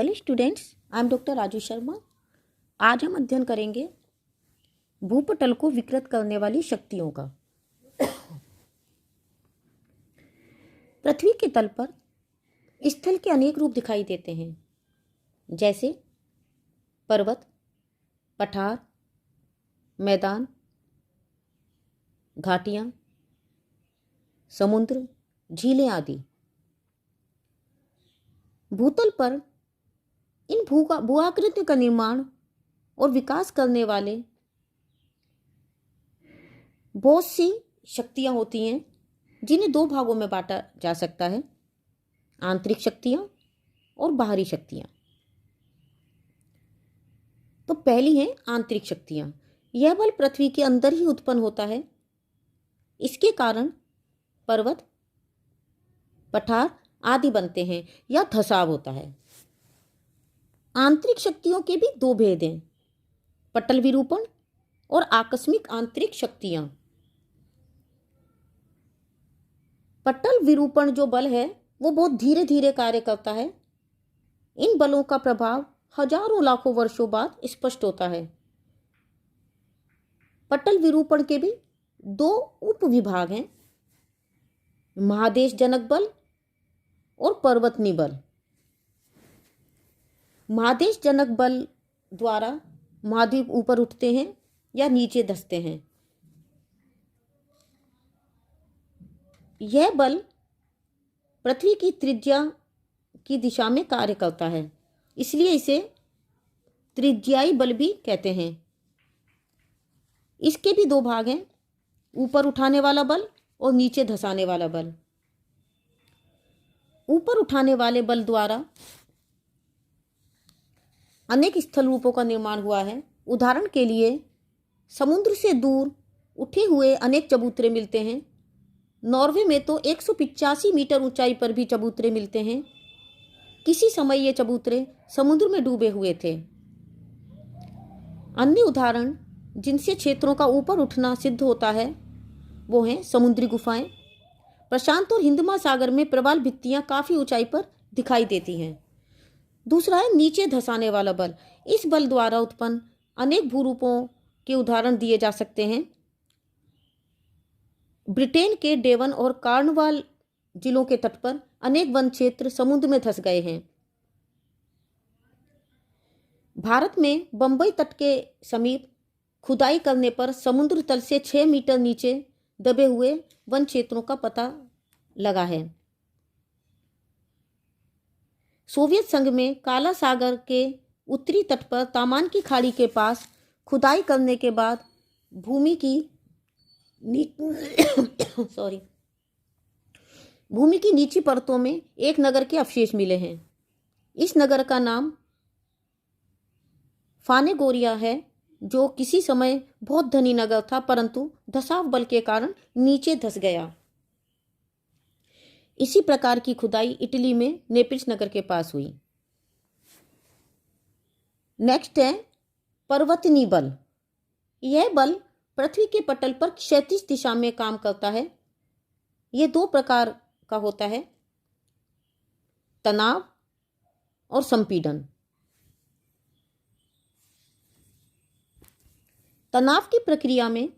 Hello students, I am doctor Raju Sharma. आज हम अध्ययन करेंगे भूपटल को विकृत करने वाली शक्तियों का। पृथ्वी के तल पर स्थल के अनेक रूप दिखाई देते हैं, जैसे पर्वत, पठार, मैदान, घाटियाँ, समुद्र, झीलें आदि। भूतल पर इन भूआकृतियों का निर्माण और विकास करने वाले बहुत सी शक्तियाँ होती हैं, जिन्हें दो भागों में बांटा जा सकता है, आंतरिक शक्तियाँ और बाहरी शक्तियाँ। तो पहली है आंतरिक शक्तियाँ। यह बल पृथ्वी के अंदर ही उत्पन्न होता है। इसके कारण पर्वत, पठार आदि बनते हैं या धसाव होता है। आंतरिक शक्तियों के भी दो भेद हैं, पटल विरूपण और आकस्मिक आंतरिक शक्तियां। पटल विरूपण जो बल है वो बहुत धीरे धीरे कार्य करता है। इन बलों का प्रभाव हजारों लाखों वर्षों बाद स्पष्ट होता है। पटल विरूपण के भी दो उपविभाग हैं, महादेश जनक बल और पर्वतनी बल। महादेश जनक बल द्वारा महाद्वीप ऊपर उठते हैं या नीचे धंसते हैं। यह बल पृथ्वी की त्रिज्या की दिशा में कार्य करता है, इसलिए इसे त्रिज्याई बल भी कहते हैं। इसके भी दो भाग हैं, ऊपर उठाने वाला बल और नीचे धंसाने वाला बल। ऊपर उठाने वाले बल द्वारा अनेक स्थल रूपों का निर्माण हुआ है। उदाहरण के लिए समुद्र से दूर उठे हुए अनेक चबूतरे मिलते हैं। नॉर्वे में तो 185 मीटर ऊंचाई पर भी चबूतरे मिलते हैं। किसी समय ये चबूतरे समुद्र में डूबे हुए थे। अन्य उदाहरण जिनसे क्षेत्रों का ऊपर उठना सिद्ध होता है वो हैं समुद्री गुफाएं। प्रशांत और हिंद महासागर में प्रवाल भित्तियां काफी ऊंचाई पर दिखाई देती हैं। दूसरा है नीचे धंसाने वाला बल। इस बल द्वारा उत्पन्न अनेक भूरूपों के उदाहरण दिए जा सकते हैं। ब्रिटेन के डेवन और कार्नवाल जिलों के तट पर अनेक वन क्षेत्र समुद्र में धंस गए हैं। भारत में बंबई तट के समीप खुदाई करने पर समुद्र तल से 6 मीटर नीचे दबे हुए वन क्षेत्रों का पता लगा है। सोवियत संघ में काला सागर के उत्तरी तट पर तामान की खाड़ी के पास खुदाई करने के बाद भूमि की नीची परतों में एक नगर के अवशेष मिले हैं। इस नगर का नाम फानेगोरिया है, जो किसी समय बहुत धनी नगर था, परंतु धसाव बल के कारण नीचे धंस गया। इसी प्रकार की खुदाई इटली में नेपिल्स नगर के पास हुई। नेक्स्ट है पर्वतनी बल। यह बल पृथ्वी के पटल पर क्षैतिज दिशा में काम करता है। यह दो प्रकार का होता है, तनाव और संपीड़न। तनाव की प्रक्रिया में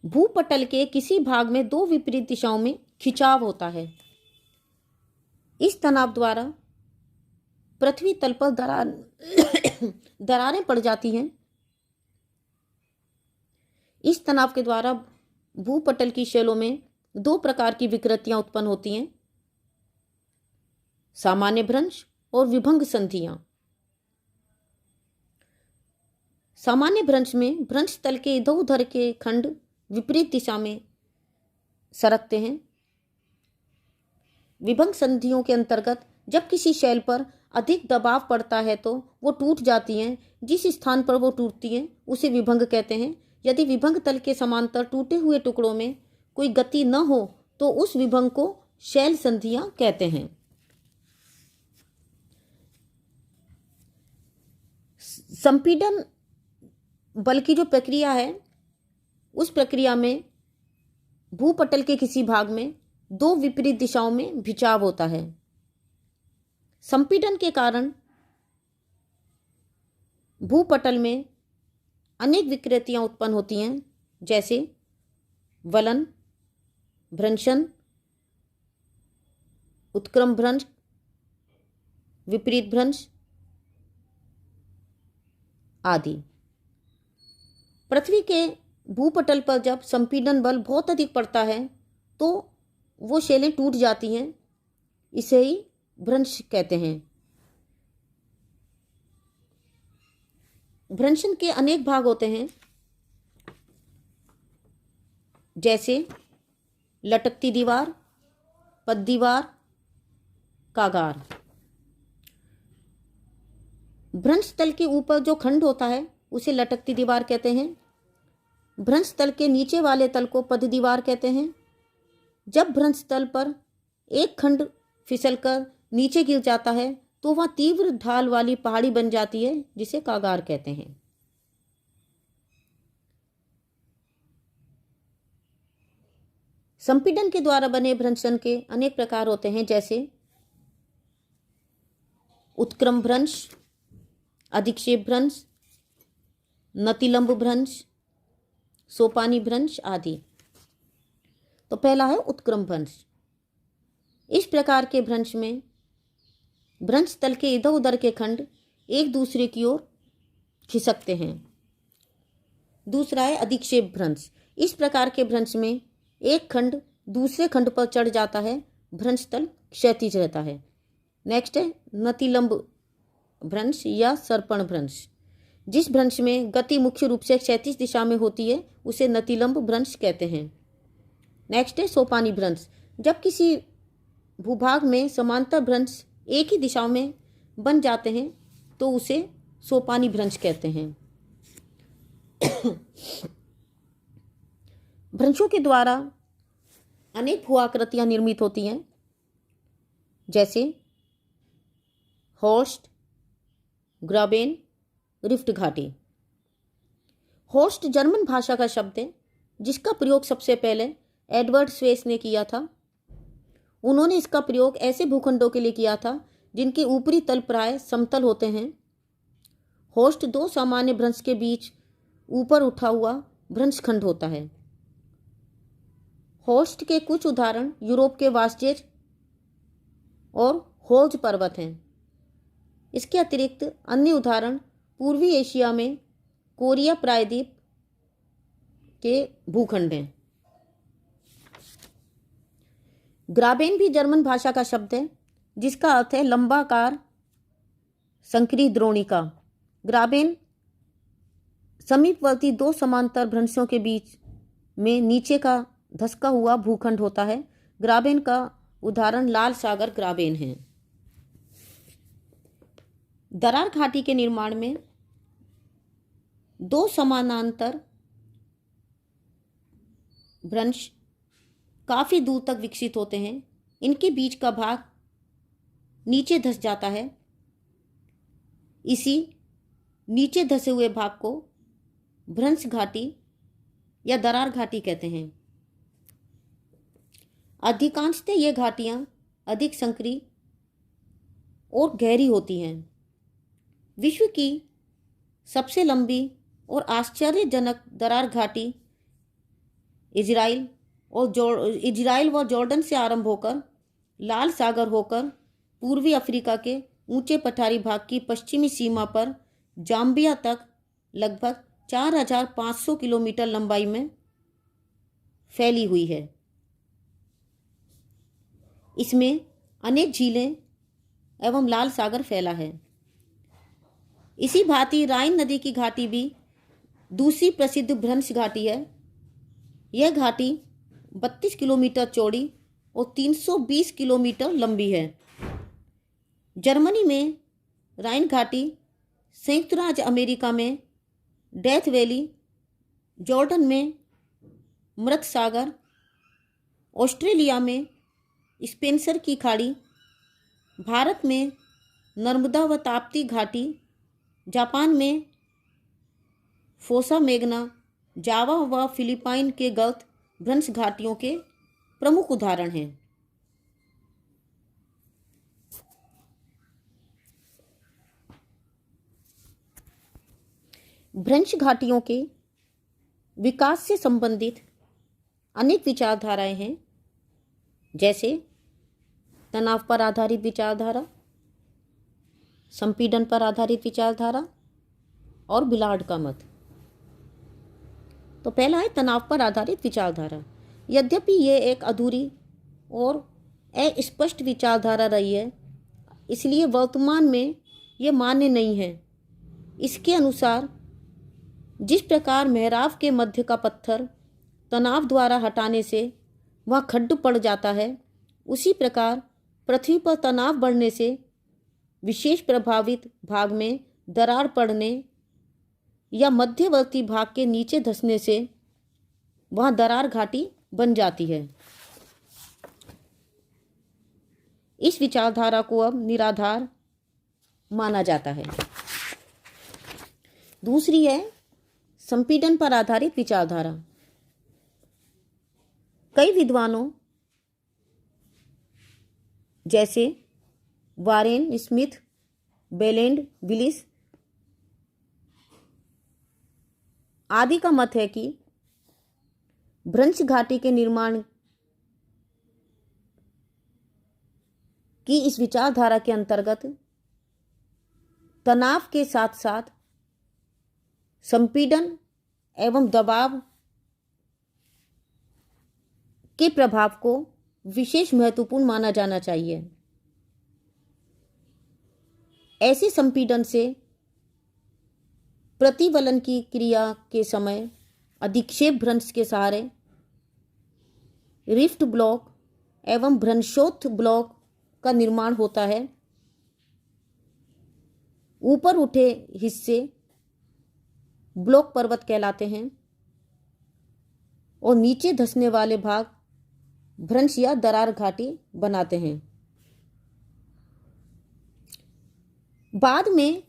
भूपटल के किसी भाग में दो विपरीत दिशाओं में खिंचाव होता है। इस तनाव द्वारा पृथ्वी तल पर दरारें पड़ जाती हैं। इस तनाव के द्वारा भूपटल की शैलों में दो प्रकार की विकृतियां उत्पन्न होती हैं, सामान्य भ्रंश और विभंग संधियां। सामान्य भ्रंश में भ्रंश तल के इधर उधर के खंड विपरीत दिशा में सरकते हैं। विभंग संधियों के अंतर्गत जब किसी शैल पर अधिक दबाव पड़ता है तो वो टूट जाती हैं। जिस स्थान पर वो टूटती हैं उसे विभंग कहते हैं। यदि विभंग तल के समांतर टूटे हुए टुकड़ों में कोई गति न हो तो उस विभंग को शैल संधियां कहते हैं। संपीड़न बल की जो प्रक्रिया है, उस प्रक्रिया में भूपटल के किसी भाग में दो विपरीत दिशाओं में खिंचाव होता है। संपीड़न के कारण भूपटल में अनेक विकृतियां उत्पन्न होती हैं, जैसे वलन, भ्रंशन, उत्क्रम भ्रंश, विपरीत भ्रंश आदि। पृथ्वी के भूपटल पर जब संपीड़न बल बहुत अधिक पड़ता है तो वो शैलें टूट जाती हैं, इसे ही भ्रंश कहते हैं। भ्रंशन के अनेक भाग होते हैं, जैसे लटकती दीवार, पद्दीवार, कागार। भ्रंश तल के ऊपर जो खंड होता है उसे लटकती दीवार कहते हैं। भ्रंश तल के नीचे वाले तल को पद्दीवार कहते हैं। जब भ्रंश तल पर एक खंड फिसलकर नीचे गिर जाता है तो वह तीव्र ढाल वाली पहाड़ी बन जाती है, जिसे कागार कहते हैं। संपीड़न के द्वारा बने भ्रंशन के अनेक प्रकार होते हैं, जैसे उत्क्रम भ्रंश, अधिक्षेप भ्रंश, नतिलंब भ्रंश, सोपानी भ्रंश आदि। तो पहला है उत्क्रम भ्रंश। इस प्रकार के भ्रंश में भ्रंश तल के इधर उधर के खंड एक दूसरे की ओर खिसकते हैं। दूसरा है अधिक्षेप भ्रंश। इस प्रकार के भ्रंश में एक खंड दूसरे खंड पर चढ़ जाता है, भ्रंश तल क्षैतिज रहता है। नेक्स्ट है नतिलंब भ्रंश या सर्पण भ्रंश। जिस भ्रंश में गति मुख्य रूप से क्षैतिज दिशा में होती है उसे नतिलंब भ्रंश कहते हैं। नेक्स्ट है सोपानी भ्रंश। जब किसी भूभाग में समांतर भ्रंश एक ही दिशा में बन जाते हैं तो उसे सोपानी भ्रंश कहते हैं। भ्रंशों के द्वारा अनेक भू आकृतियां निर्मित होती हैं, जैसे हॉर्स्ट, ग्राबेन, रिफ्ट घाटी। हॉर्स्ट जर्मन भाषा का शब्द है, जिसका प्रयोग सबसे पहले एडवर्ड स्वेस ने किया था। उन्होंने इसका प्रयोग ऐसे भूखंडों के लिए किया था जिनके ऊपरी तल प्राय समतल होते हैं। हॉर्स्ट दो सामान्य भ्रंश के बीच ऊपर उठा हुआ भ्रंश खंड होता है। हॉर्स्ट के कुछ उदाहरण यूरोप के वास्जेज और होज पर्वत हैं। इसके अतिरिक्त अन्य उदाहरण पूर्वी एशिया में कोरिया प्रायद्वीप के भूखंड हैं। ग्राबेन भी जर्मन भाषा का शब्द है, जिसका अर्थ है लंबाकार संकरी द्रोणिका। ग्राबेन समीपवर्ती दो समांतर भ्रंशों के बीच में नीचे का धंसका हुआ भूखंड होता है। ग्राबेन का उदाहरण लाल सागर ग्राबेन है। दरार घाटी के निर्माण में दो समानांतर भ्रंश काफी दूर तक विकसित होते हैं। इनके बीच का भाग नीचे धंस जाता है। इसी नीचे धंसे हुए भाग को भ्रंश घाटी या दरार घाटी कहते हैं। अधिकांशतः ये घाटियां अधिक संकरी और गहरी होती हैं। विश्व की सबसे लंबी और आश्चर्यजनक दरार घाटी इजराइल व जॉर्डन से आरंभ होकर लाल सागर होकर पूर्वी अफ्रीका के ऊंचे पठारी भाग की पश्चिमी सीमा पर जाम्बिया तक लगभग 4500 किलोमीटर लंबाई में फैली हुई है। इसमें अनेक झीलें एवं लाल सागर फैला है। इसी भांति राइन नदी की घाटी भी दूसरी प्रसिद्ध भ्रंश घाटी है। यह घाटी 32 किलोमीटर चौड़ी और 320 किलोमीटर लंबी है। जर्मनी में राइन घाटी, संयुक्त राज्य अमेरिका में डेथ वैली, जॉर्डन में मृत सागर, ऑस्ट्रेलिया में स्पेंसर की खाड़ी, भारत में नर्मदा व ताप्ती घाटी, जापान में फोसा मेगना, जावा व फिलीपाइन के गल्फ भ्रंश घाटियों के प्रमुख उदाहरण हैं। भ्रंश घाटियों के विकास से संबंधित अनेक विचारधाराएं हैं, जैसे तनाव पर आधारित विचारधारा, संपीड़न पर आधारित विचारधारा और बिलार्ड का मत। तो पहला है तनाव पर आधारित विचारधारा। यद्यपि ये एक अधूरी और अस्पष्ट विचारधारा रही है, इसलिए वर्तमान में ये मान्य नहीं है। इसके अनुसार जिस प्रकार मेहराब के मध्य का पत्थर तनाव द्वारा हटाने से वह खड्ड पड़ जाता है, उसी प्रकार पृथ्वी पर तनाव बढ़ने से विशेष प्रभावित भाग में दरार पड़ने या मध्यवर्ती भाग के नीचे धंसने से वह दरार घाटी बन जाती है। इस विचारधारा को अब निराधार माना जाता है। दूसरी है संपीड़न पर आधारित विचारधारा। कई विद्वानों जैसे वारेन स्मिथ, बेलेंड विलिस आदि का मत है कि भ्रंश घाटी के निर्माण की इस विचारधारा के अंतर्गत तनाव के साथ साथ संपीड़न एवं दबाव के प्रभाव को विशेष महत्वपूर्ण माना जाना चाहिए। ऐसे संपीड़न से प्रतिवलन की क्रिया के समय अधिक्षेप भ्रंश के सहारे रिफ्ट ब्लॉक एवं भ्रंशोत्थ ब्लॉक का निर्माण होता है। ऊपर उठे हिस्से ब्लॉक पर्वत कहलाते हैं और नीचे धंसने वाले भाग भ्रंश या दरार घाटी बनाते हैं। बाद में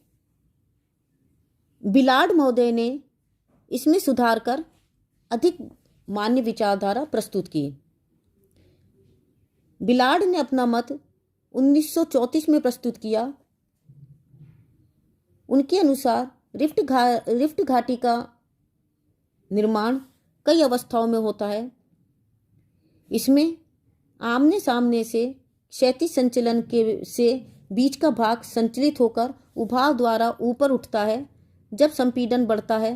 बिलार्ड महोदय ने इसमें सुधार कर अधिक मान्य विचारधारा प्रस्तुत की। बिलार्ड ने अपना मत 1934 में प्रस्तुत किया। उनके अनुसार रिफ्ट घाटी का निर्माण कई अवस्थाओं में होता है। इसमें आमने सामने से क्षैतिज संचलन के से बीच का भाग संचलित होकर उभार द्वारा ऊपर उठता है। जब संपीड़न बढ़ता है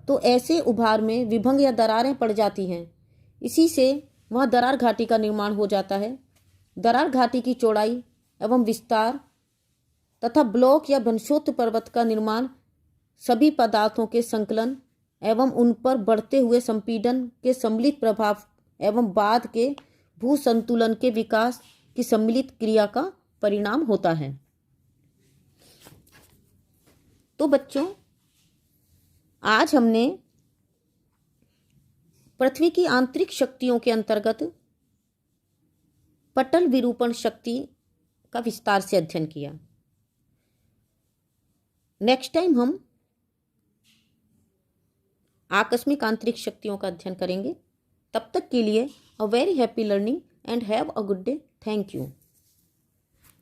तो ऐसे उभार में विभंग या दरारें पड़ जाती हैं। इसी से वहाँ दरार घाटी का निर्माण हो जाता है। दरार घाटी की चौड़ाई एवं विस्तार तथा ब्लॉक या भ्रंशोत्थ पर्वत का निर्माण सभी पदार्थों के संकलन एवं उन पर बढ़ते हुए संपीड़न के सम्मिलित प्रभाव एवं बाद के भू संतुलन के विकास की सम्मिलित क्रिया का परिणाम होता है। तो बच्चों, आज हमने पृथ्वी की आंतरिक शक्तियों के अंतर्गत पटल विरूपण शक्ति का विस्तार से अध्ययन किया। नेक्स्ट टाइम हम आकस्मिक आंतरिक शक्तियों का अध्ययन करेंगे। तब तक के लिए a very happy learning and have a good day. Thank you.